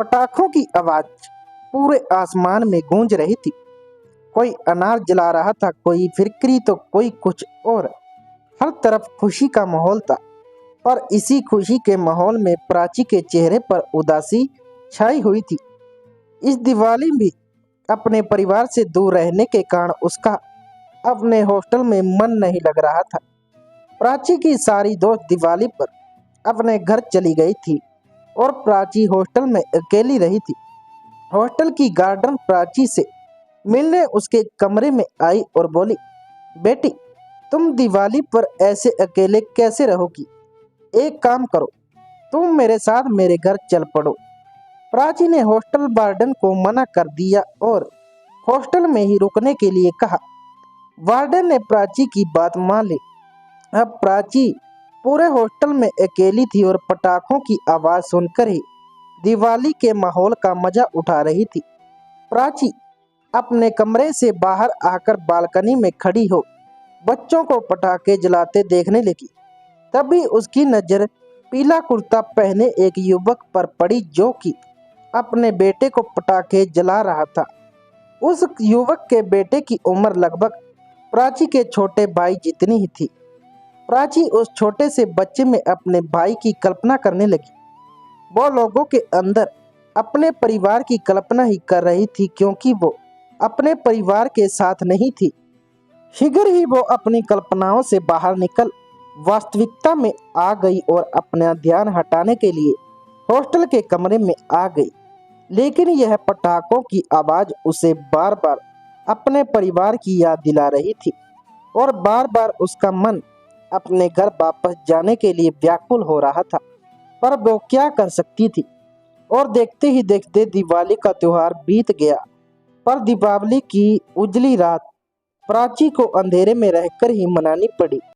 पटाखों की आवाज पूरे आसमान में गूंज रही थी। कोई अनार जला रहा था, कोई फिरकी तो कोई कुछ और। हर तरफ खुशी का माहौल था। पर इसी खुशी के माहौल में प्राची के चेहरे पर उदासी छाई हुई थी। इस दिवाली भी अपने परिवार से दूर रहने के कारण उसका अपने हॉस्टल में मन नहीं लग रहा था। प्राची की सारी दोस्त दिवाली पर अपने घर चली गई थी और प्राची हॉस्टल में अकेली रही थी। हॉस्टल की गार्डन प्राची से मिलने उसके कमरे में आई और बोली, बेटी, तुम दिवाली पर ऐसे अकेले कैसे रहोगी? एक काम करो, तुम मेरे साथ मेरे घर चल पड़ो। प्राची ने हॉस्टल वार्डन को मना कर दिया और हॉस्टल में ही रुकने के लिए कहा। वार्डन ने प्राची की बात मान ली। अब प्राची पूरे हॉस्टल में अकेली थी और पटाखों की आवाज सुनकर ही दिवाली के माहौल का मजा उठा रही थी। प्राची अपने कमरे से बाहर आकर बालकनी में खड़ी हो बच्चों को पटाखे जलाते देखने लगी। तभी उसकी नजर पीला कुर्ता पहने एक युवक पर पड़ी जो कि अपने बेटे को पटाखे जला रहा था। उस युवक के बेटे की उम्र लगभग प्राची के छोटे भाई जितनी ही थी। प्राची उस छोटे से बच्चे में अपने भाई की कल्पना करने लगी। वो लोगों के अंदर अपने परिवार की कल्पना ही कर रही थी, क्योंकि वो अपने परिवार के साथ नहीं थी। शीघ्र ही वो अपनी कल्पनाओं से बाहर निकल वास्तविकता में आ गई और अपना ध्यान हटाने के लिए हॉस्टल के कमरे में आ गई। लेकिन यह पटाखों की आवाज उसे बार बार अपने परिवार की याद दिला रही थी और बार बार उसका मन अपने घर वापस जाने के लिए व्याकुल हो रहा था। पर वो क्या कर सकती थी? और देखते ही देखते दिवाली का त्योहार बीत गया। पर दीपावली की उजली रात प्राची को अंधेरे में रहकर ही मनानी पड़ी।